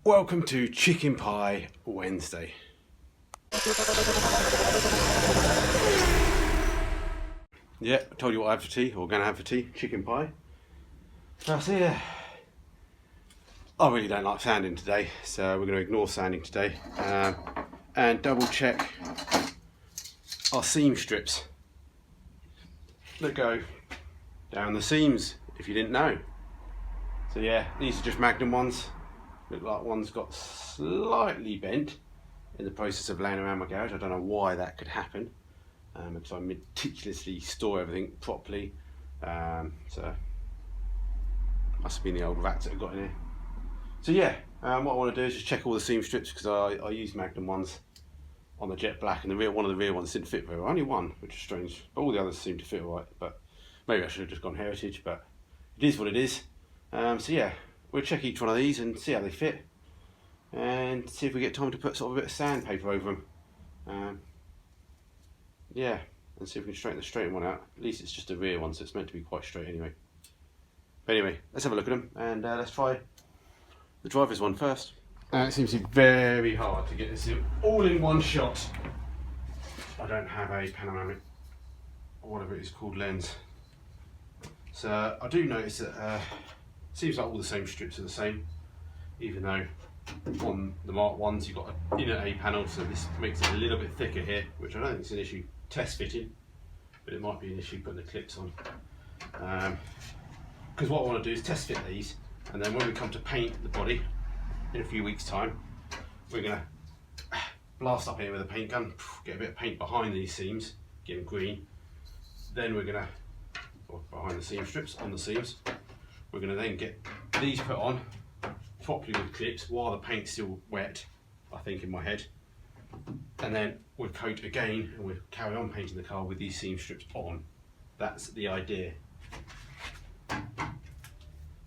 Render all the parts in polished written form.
Welcome to Chicken Pie Wednesday. Yeah, I told you what I have for tea, or going to have for tea, chicken pie. So yeah, I really don't like sanding today, so we're going to ignore sanding today and double check our seam strips that go down the seams, if you didn't know. So yeah, these are just Magnum ones. Look like one's got slightly bent in the process of laying around my garage. I don't know why that could happen, because I meticulously store everything properly. So must have been the old rats that have got in here. So yeah, what I want to do is just check all the seam strips, because I use Magnum ones on the jet black, and one of the rear ones didn't fit very well. Only one, which is strange, but all the others seem to fit all right. But maybe I should have just gone heritage, but it is what it is. So yeah, we'll check each one of these and see how they fit, and see if we get time to put sort of a bit of sandpaper over them. Yeah, and see if we can straighten the straight one out. At least it's just a rear one, so it's meant to be quite straight anyway. But anyway, let's have a look at them, and let's try the driver's one first. It seems to be very hard to get this all in one shot. I don't have a panoramic, or whatever it is called, lens. So I do notice that it seems like all the same strips are the same, even though on the Mark 1s you've got an inner A panel, so this makes it a little bit thicker here, which I don't think is an issue test fitting, but it might be an issue putting the clips on. Because what I want to do is test fit these, and then when we come to paint the body in a few weeks' time, we're going to blast up here with a paint gun, get a bit of paint behind these seams, get them green. Then we're going to, or behind the seam strips, on the seams, we're going to then get these put on properly with clips while the paint's still wet, I think, in my head. And then we'll coat again, and we'll carry on painting the car with these seam strips on. That's the idea.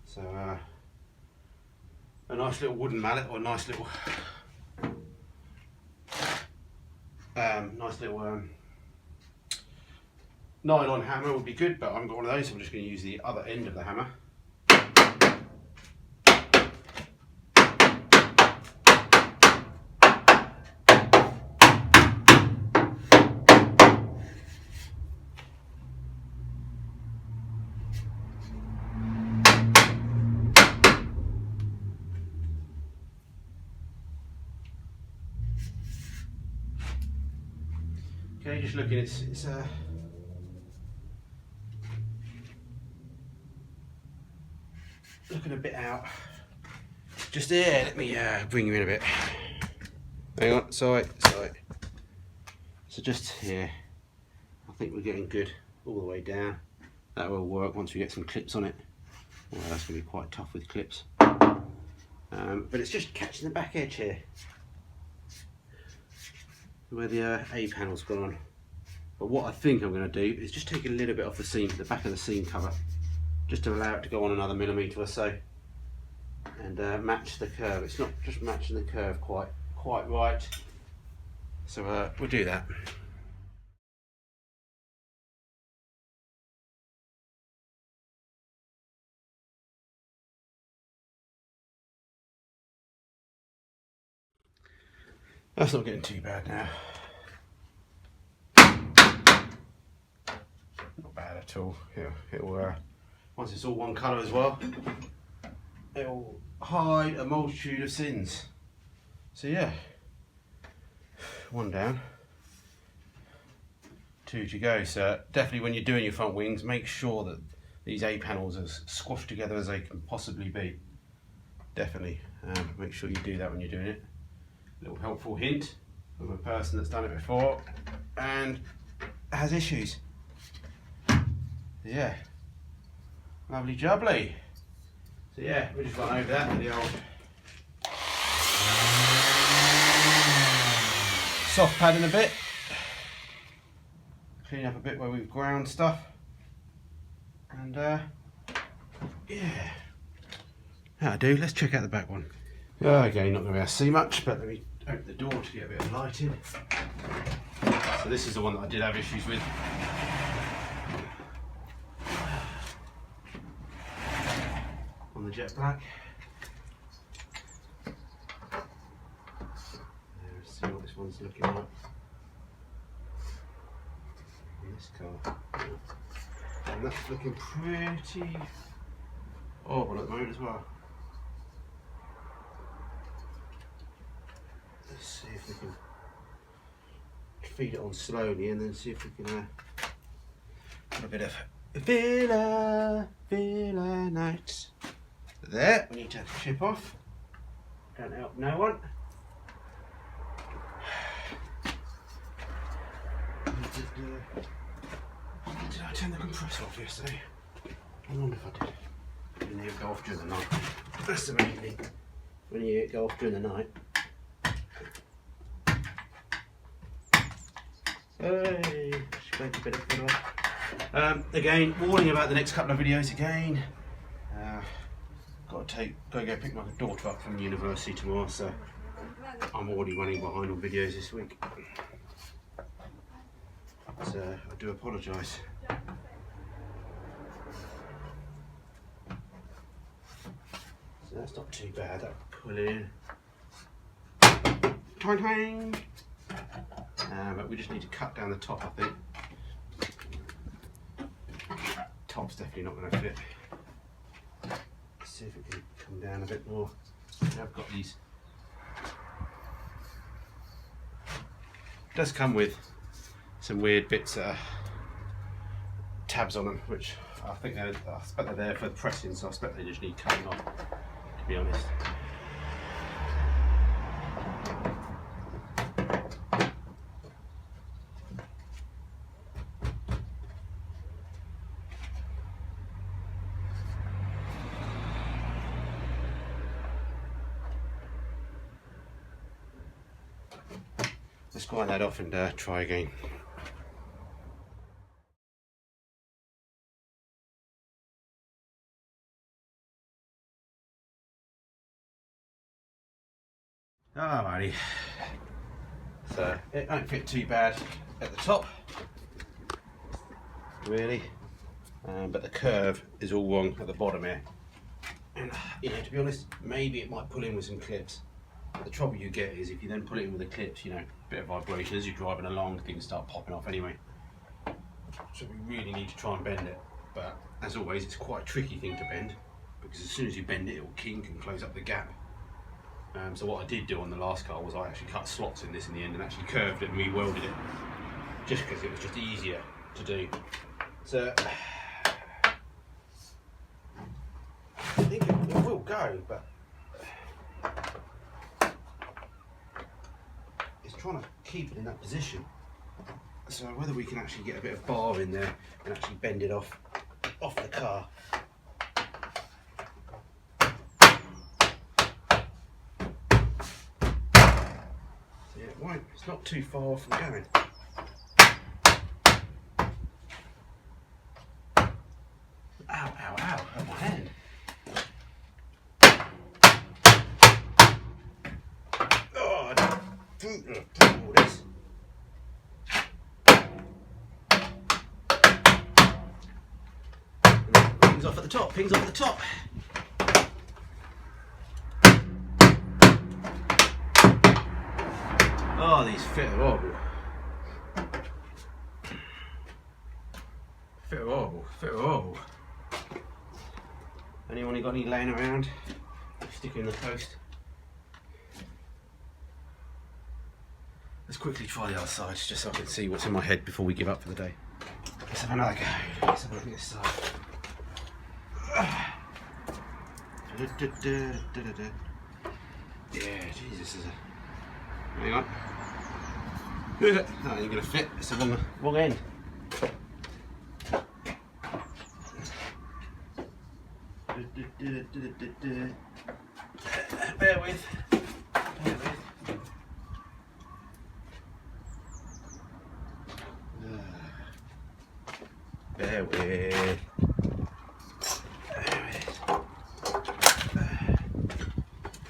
So a nice little wooden mallet, or a nice little nylon hammer would be good, but I haven't got one of those, so I'm just going to use the other end of the hammer. Okay, just looking, it's looking a bit out. Just there, let me bring you in a bit. Hang on, sorry. So just here, I think we're getting good all the way down. That will work once we get some clips on it. Well, that's going to be quite tough with clips. But it's just catching the back edge here, where the A panel's gone on. But what I think I'm going to do is just take a little bit off the seam, the back of the seam cover, just to allow it to go on another millimetre or so, and match the curve. It's not just matching the curve quite right, so we'll do that. That's not getting too bad now. Not bad at all. It'll once it's all one colour as well, it'll hide a multitude of sins. So yeah, one down, two to go. So definitely when you're doing your front wings, make sure that these A panels are as squashed together as they can possibly be. Definitely make sure you do that when you're doing it. Little helpful hint from a person that's done it before and has issues. Yeah, lovely jubbly. So yeah, we'll just run over that with the old soft padding a bit, clean up a bit where we've ground stuff, and yeah, that'll do. Let's check out the back one. Again, not going to be able to see much, but let me open the door to get a bit of light in. So this is the one that I did have issues with. On the jet black. one's looking like on this car. And that's looking pretty horrible at the moment as well. Let's see if we can feed it on slowly and then see if we can put a bit of Villa Night. There, we need to chip off. Don't help no one. Did I turn the compressor off yesterday? I wonder if I did. When you go off during the night. That's the main thing. When you go off during the night. Hey, just a bit of filler. Again, warning about the next couple of videos again. Got to go pick my daughter up from university tomorrow, so I'm already running behind on videos this week. So I do apologise. So that's not too bad. That pull in. Twang. But we just need to cut down the top, I think. Top's definitely not going to fit. Let's see if it can come down a bit more. I've got these. It does come with some weird bits, tabs on them, which I think I expect they're there for pressing, so I expect they just need cutting off, to be honest. Let's grind that off and try again. Alrighty, so it won't fit too bad at the top, really, but the curve is all wrong at the bottom here. And you know, to be honest, maybe it might pull in with some clips. But the trouble you get is if you then pull it in with the clips, you know, a bit of vibration as you're driving along, things start popping off anyway. So we really need to try and bend it. But as always, it's quite a tricky thing to bend because as soon as you bend it, it will kink and close up the gap. So what I did do on the last car was I actually cut slots in this in the end and actually curved it and re-welded it, just because it was just easier to do. So I think it will go, but it's trying to keep it in that position. So whether we can actually get a bit of bar in there and actually bend it off the car. It's not too far off from going. Ow, ow, ow, hurt my hand. Oh, I didn't all this. Pings off at the top, pings off at the top. Oh, these fit are horrible. Fit are horrible, fit are horrible. Anyone who got any laying around? Stick it in the post. Let's quickly try the other side just so I can see what's in my head before we give up for the day. Let's have another go. Let's have a look at this side. Yeah, Jesus, this is a... Hang on. That ain't gonna fit, it's the wrong end. Bear with. Bear with.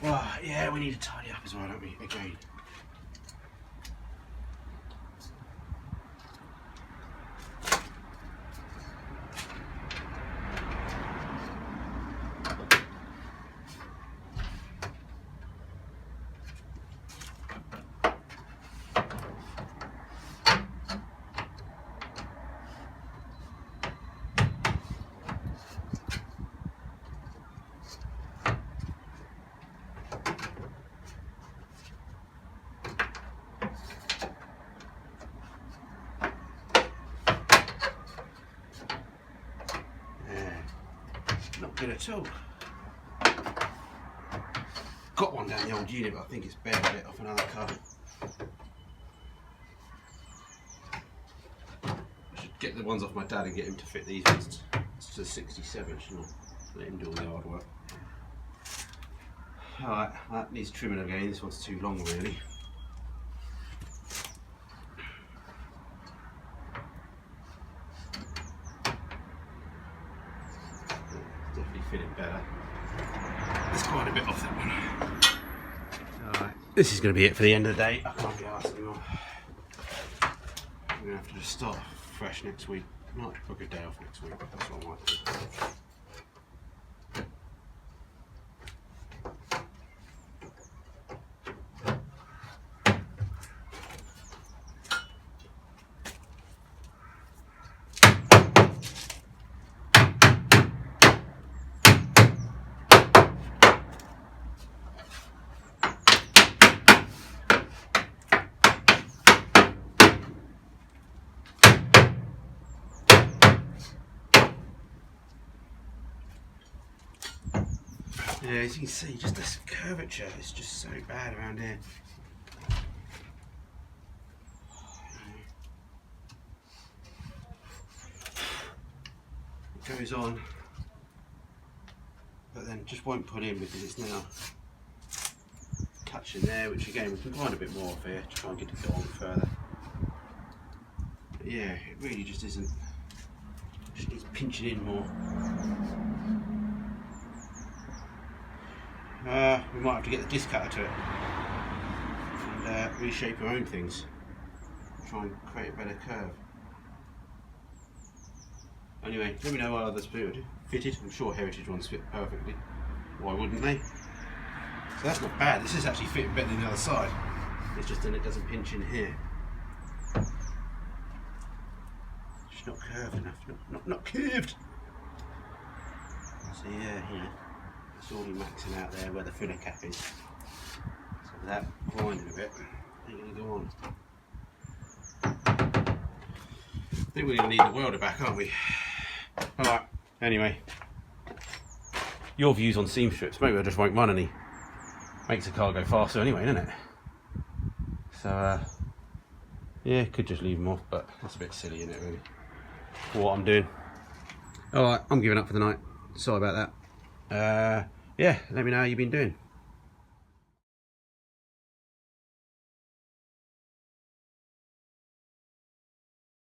Well, yeah, we need to tidy up as well, don't we? Again. good at all. Got one down the old unit, but I think it's better bit off another car. I should get the ones off my dad and get him to fit these ones to the 67, shouldn't I? Let him do all the hard work. Alright, that needs trimming again. This one's too long, really. Definitely fitting better. There's quite a bit off that one. Alright, this is going to be it for the end of the day. I can't be arsed anymore. I'm going to have to just start fresh next week. I might book a day off next week. That's what I might do. Yeah, as you can see, just this curvature is just so bad around here. It goes on, but then just won't put in because it's now touching there, which again we can find a bit more of here to try and get it going further. But yeah, it really just isn't. Just needs pinching in more. We might have to get the disc cutter to it and reshape our own things, try and create a better curve. Anyway, let me know what others fitted. I'm sure Heritage ones fit perfectly. Why wouldn't they? So that's not bad. This is actually fitting better than the other side. It's just that it doesn't pinch in here. It's not curved enough. Not curved. So yeah. It's already maxing out there where the filler cap is. So without grinding a bit, ain't going to go on. I think we're going to need the welder back, aren't we? Alright, anyway. Your views on seam strips. Maybe I just won't run any. Makes the car go faster anyway, doesn't it? So, yeah, could just leave them off, but that's a bit silly, isn't it, really? For what I'm doing. Alright, I'm giving up for the night. Sorry about that. Yeah, let me know how you've been doing.